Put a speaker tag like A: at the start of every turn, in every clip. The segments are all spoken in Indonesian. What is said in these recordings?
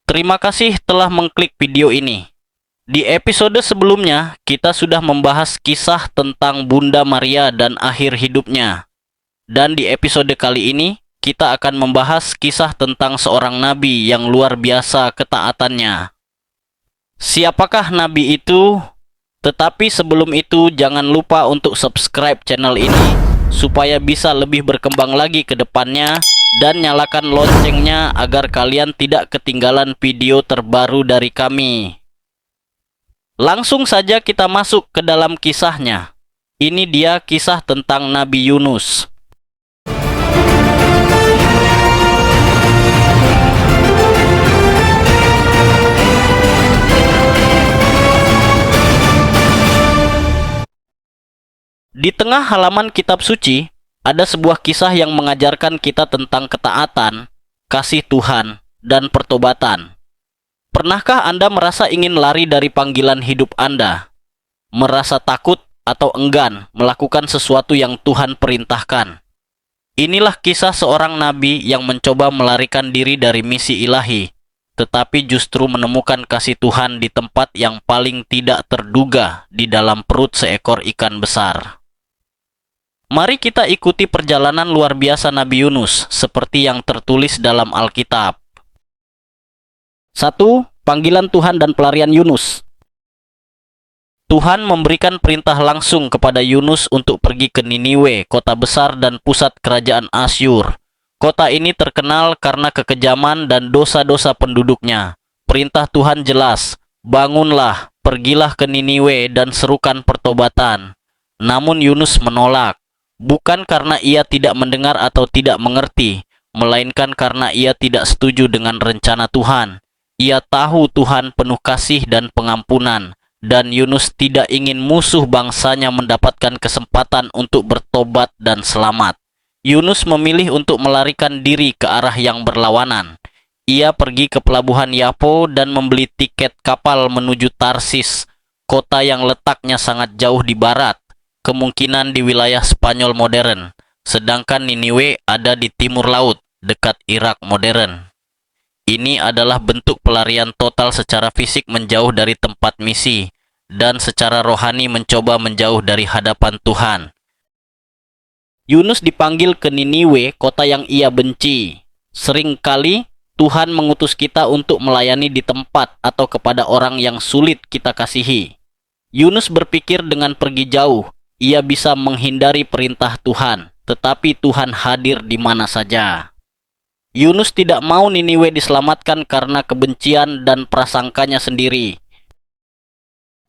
A: Terima kasih telah mengklik video ini. Di episode sebelumnya, kita sudah membahas kisah tentang Bunda Maria dan akhir hidupnya. Dan di episode kali ini, kita akan membahas kisah tentang seorang nabi yang luar biasa ketaatannya. Siapakah nabi itu? Tetapi sebelum itu, jangan lupa untuk subscribe channel ini supaya bisa lebih berkembang lagi ke depannya, dan nyalakan loncengnya agar kalian tidak ketinggalan video terbaru dari kami. Langsung saja kita masuk ke dalam kisahnya. Ini dia kisah tentang Nabi Yunus. Di tengah halaman kitab suci, ada sebuah kisah yang mengajarkan kita tentang ketaatan, kasih Tuhan, dan pertobatan. Pernahkah Anda merasa ingin lari dari panggilan hidup Anda? Merasa takut atau enggan melakukan sesuatu yang Tuhan perintahkan? Inilah kisah seorang nabi yang mencoba melarikan diri dari misi ilahi, tetapi justru menemukan kasih Tuhan di tempat yang paling tidak terduga di dalam perut seekor ikan besar. Mari kita ikuti perjalanan luar biasa Nabi Yunus seperti yang tertulis dalam Alkitab. 1. Panggilan Tuhan dan pelarian Yunus. Tuhan memberikan perintah langsung kepada Yunus untuk pergi ke Niniwe, kota besar dan pusat kerajaan Asyur. Kota ini terkenal karena kekejaman dan dosa-dosa penduduknya. Perintah Tuhan jelas, bangunlah, pergilah ke Niniwe dan serukan pertobatan. Namun Yunus menolak. Bukan karena ia tidak mendengar atau tidak mengerti, melainkan karena ia tidak setuju dengan rencana Tuhan. Ia tahu Tuhan penuh kasih dan pengampunan, dan Yunus tidak ingin musuh bangsanya mendapatkan kesempatan untuk bertobat dan selamat. Yunus memilih untuk melarikan diri ke arah yang berlawanan. Ia pergi ke pelabuhan Yapo dan membeli tiket kapal menuju Tarsis, kota yang letaknya sangat jauh di barat, kemungkinan di wilayah Spanyol modern, sedangkan Niniwe ada di timur laut, dekat Irak modern. Ini adalah bentuk pelarian total secara fisik menjauh dari tempat misi, dan secara rohani mencoba menjauh dari hadapan Tuhan. Yunus dipanggil ke Niniwe, kota yang ia benci. Seringkali Tuhan mengutus kita untuk melayani di tempat atau kepada orang yang sulit kita kasihi. Yunus berpikir dengan pergi jauh, ia bisa menghindari perintah Tuhan, tetapi Tuhan hadir di mana saja. Yunus tidak mau Niniwe diselamatkan karena kebencian dan prasangkanya sendiri.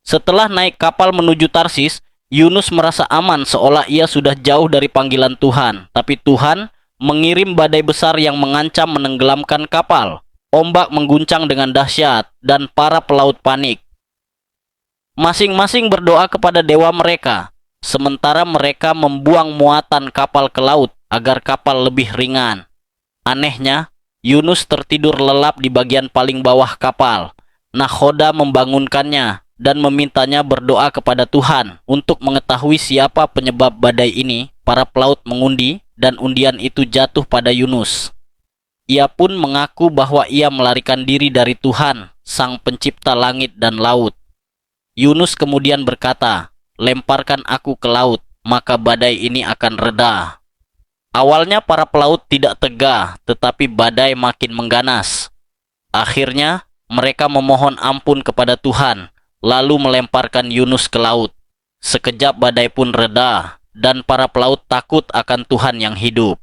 A: Setelah naik kapal menuju Tarsis, Yunus merasa aman seolah ia sudah jauh dari panggilan Tuhan. Tapi Tuhan mengirim badai besar yang mengancam menenggelamkan kapal. Ombak mengguncang dengan dahsyat dan para pelaut panik. Masing-masing berdoa kepada dewa mereka, sementara mereka membuang muatan kapal ke laut agar kapal lebih ringan. Anehnya, Yunus tertidur lelap di bagian paling bawah kapal. Nakhoda membangunkannya dan memintanya berdoa kepada Tuhan untuk mengetahui siapa penyebab badai ini. Para pelaut mengundi dan undian itu jatuh pada Yunus. Ia pun mengaku bahwa ia melarikan diri dari Tuhan, Sang Pencipta langit dan laut. Yunus kemudian berkata, "Lemparkan aku ke laut, maka badai ini akan reda." Awalnya para pelaut tidak tegah, tetapi badai makin mengganas. Akhirnya, mereka memohon ampun kepada Tuhan, lalu melemparkan Yunus ke laut. Sekejap badai pun reda, dan para pelaut takut akan Tuhan yang hidup.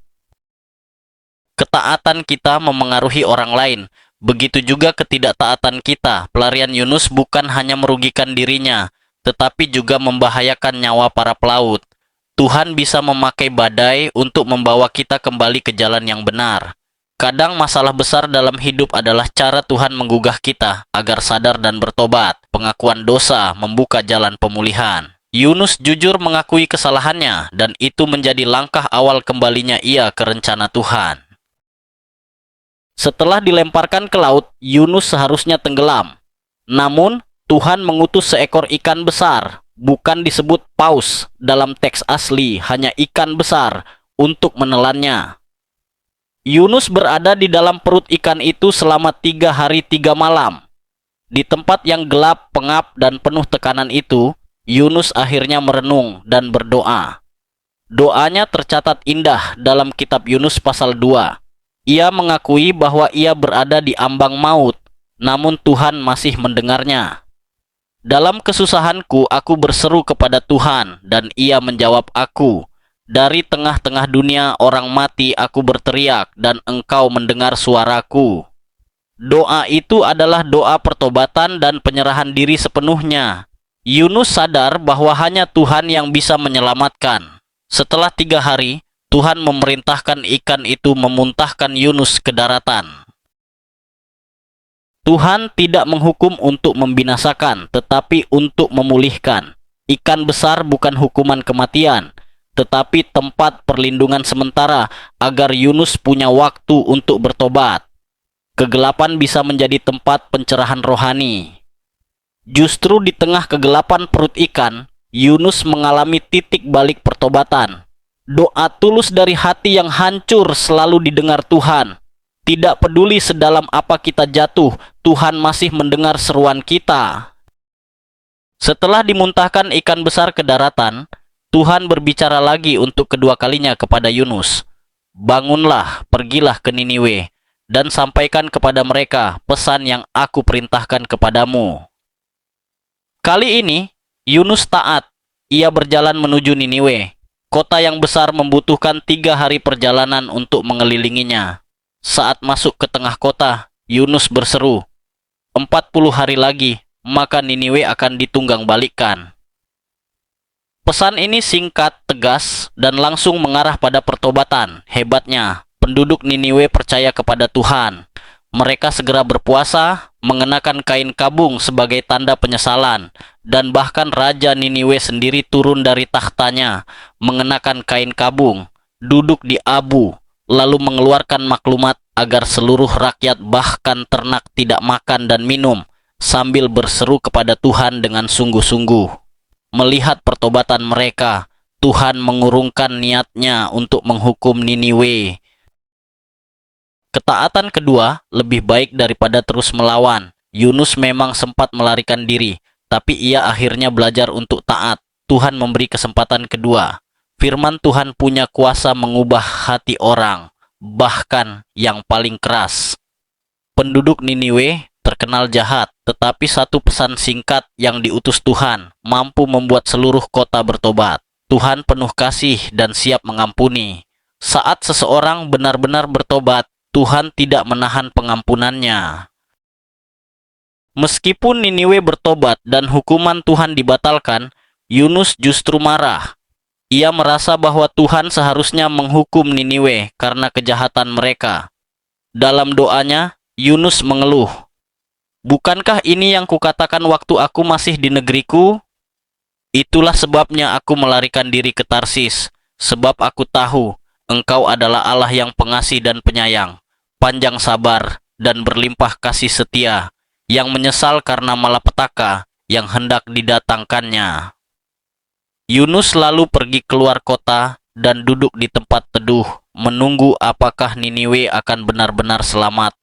A: Ketaatan kita memengaruhi orang lain. Begitu juga ketidaktaatan kita. Pelarian Yunus bukan hanya merugikan dirinya, tetapi juga membahayakan nyawa para pelaut. Tuhan bisa memakai badai untuk membawa kita kembali ke jalan yang benar. Kadang masalah besar dalam hidup adalah cara Tuhan menggugah kita agar sadar dan bertobat. Pengakuan dosa membuka jalan pemulihan. Yunus jujur mengakui kesalahannya, dan itu menjadi langkah awal kembalinya ia ke rencana Tuhan. Setelah dilemparkan ke laut, Yunus seharusnya tenggelam. Namun, Tuhan mengutus seekor ikan besar, bukan disebut paus dalam teks asli, hanya ikan besar, untuk menelannya. Yunus berada di dalam perut ikan itu selama 3 hari 3 malam. Di tempat yang gelap, pengap, dan penuh tekanan itu, Yunus akhirnya merenung dan berdoa. Doanya tercatat indah dalam kitab Yunus pasal 2. Ia mengakui bahwa ia berada di ambang maut, namun Tuhan masih mendengarnya. Dalam kesusahanku, aku berseru kepada Tuhan, dan Ia menjawab aku. Dari tengah-tengah dunia orang mati aku berteriak, dan Engkau mendengar suaraku. Doa itu adalah doa pertobatan dan penyerahan diri sepenuhnya. Yunus sadar bahwa hanya Tuhan yang bisa menyelamatkan. Setelah 3 hari, Tuhan memerintahkan ikan itu memuntahkan Yunus ke daratan. Tuhan tidak menghukum untuk membinasakan, tetapi untuk memulihkan. Ikan besar bukan hukuman kematian, tetapi tempat perlindungan sementara agar Yunus punya waktu untuk bertobat. Kegelapan bisa menjadi tempat pencerahan rohani. Justru di tengah kegelapan perut ikan, Yunus mengalami titik balik pertobatan. Doa tulus dari hati yang hancur selalu didengar Tuhan. Tidak peduli sedalam apa kita jatuh, Tuhan masih mendengar seruan kita. Setelah dimuntahkan ikan besar ke daratan, Tuhan berbicara lagi untuk kedua kalinya kepada Yunus. Bangunlah, pergilah ke Niniwe, dan sampaikan kepada mereka pesan yang aku perintahkan kepadamu. Kali ini, Yunus taat. Ia berjalan menuju Niniwe. Kota yang besar membutuhkan 3 hari perjalanan untuk mengelilinginya. Saat masuk ke tengah kota, Yunus berseru, 40 hari lagi, maka Niniwe akan ditunggang balikkan. Pesan ini singkat, tegas, dan langsung mengarah pada pertobatan. Hebatnya, penduduk Niniwe percaya kepada Tuhan. Mereka segera berpuasa, mengenakan kain kabung sebagai tanda penyesalan, dan bahkan Raja Niniwe sendiri turun dari tahtanya, mengenakan kain kabung, duduk di abu, lalu mengeluarkan maklumat agar seluruh rakyat bahkan ternak tidak makan dan minum, sambil berseru kepada Tuhan dengan sungguh-sungguh. Melihat pertobatan mereka, Tuhan mengurungkan niatnya untuk menghukum Niniwe. Ketaatan kedua lebih baik daripada terus melawan. Yunus memang sempat melarikan diri, tapi ia akhirnya belajar untuk taat. Tuhan memberi kesempatan kedua. Firman Tuhan punya kuasa mengubah hati orang, bahkan yang paling keras. Penduduk Niniwe terkenal jahat, tetapi satu pesan singkat yang diutus Tuhan mampu membuat seluruh kota bertobat. Tuhan penuh kasih dan siap mengampuni. Saat seseorang benar-benar bertobat, Tuhan tidak menahan pengampunannya. Meskipun Niniwe bertobat dan hukuman Tuhan dibatalkan, Yunus justru marah. Ia merasa bahwa Tuhan seharusnya menghukum Niniwe karena kejahatan mereka. Dalam doanya, Yunus mengeluh, "Bukankah ini yang kukatakan waktu aku masih di negeriku? Itulah sebabnya aku melarikan diri ke Tarsis, sebab aku tahu Engkau adalah Allah yang pengasih dan penyayang, panjang sabar dan berlimpah kasih setia, yang menyesal karena malapetaka yang hendak didatangkannya." Yunus lalu pergi keluar kota dan duduk di tempat teduh, menunggu apakah Niniwe akan benar-benar selamat.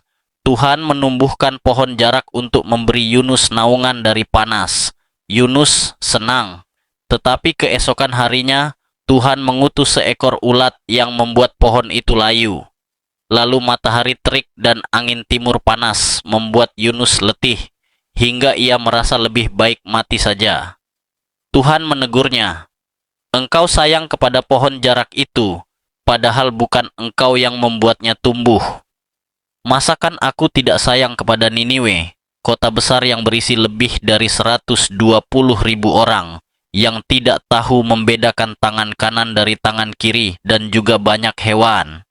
A: Tuhan menumbuhkan pohon jarak untuk memberi Yunus naungan dari panas. Yunus senang, tetapi keesokan harinya Tuhan mengutus seekor ulat yang membuat pohon itu layu. Lalu matahari terik dan angin timur panas membuat Yunus letih, hingga ia merasa lebih baik mati saja. Tuhan menegurnya, "Engkau sayang kepada pohon jarak itu, padahal bukan engkau yang membuatnya tumbuh. Masakan aku tidak sayang kepada Niniwe, kota besar yang berisi lebih dari 120.000 orang, yang tidak tahu membedakan tangan kanan dari tangan kiri dan juga banyak hewan."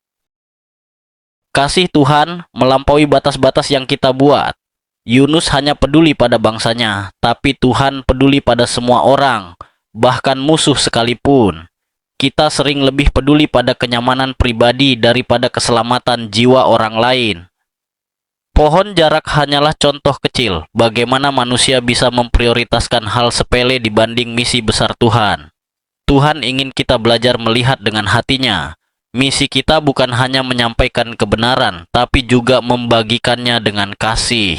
A: Kasih Tuhan melampaui batas-batas yang kita buat. Yunus hanya peduli pada bangsanya, tapi Tuhan peduli pada semua orang, bahkan musuh sekalipun. Kita sering lebih peduli pada kenyamanan pribadi daripada keselamatan jiwa orang lain. Pohon jarak hanyalah contoh kecil bagaimana manusia bisa memprioritaskan hal sepele dibanding misi besar Tuhan. Tuhan ingin kita belajar melihat dengan hatinya. Misi kita bukan hanya menyampaikan kebenaran, tapi juga membagikannya dengan kasih.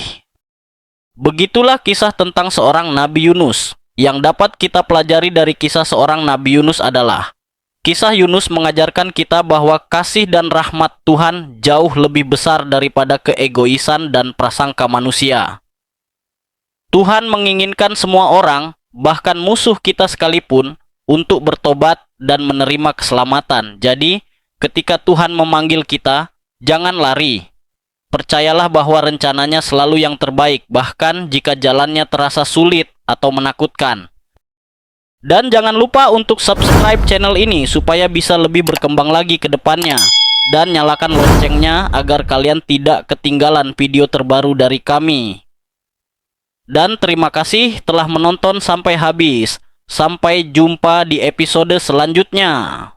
A: Begitulah kisah tentang seorang Nabi Yunus. Yang dapat kita pelajari dari kisah seorang Nabi Yunus adalah, kisah Yunus mengajarkan kita bahwa kasih dan rahmat Tuhan jauh lebih besar daripada keegoisan dan prasangka manusia. Tuhan menginginkan semua orang, bahkan musuh kita sekalipun, untuk bertobat dan menerima keselamatan. Jadi, ketika Tuhan memanggil kita, jangan lari. Percayalah bahwa rencananya selalu yang terbaik, bahkan jika jalannya terasa sulit atau menakutkan. Dan jangan lupa untuk subscribe channel ini supaya bisa lebih berkembang lagi ke depannya. Dan nyalakan loncengnya agar kalian tidak ketinggalan video terbaru dari kami. Dan terima kasih telah menonton sampai habis. Sampai jumpa di episode selanjutnya.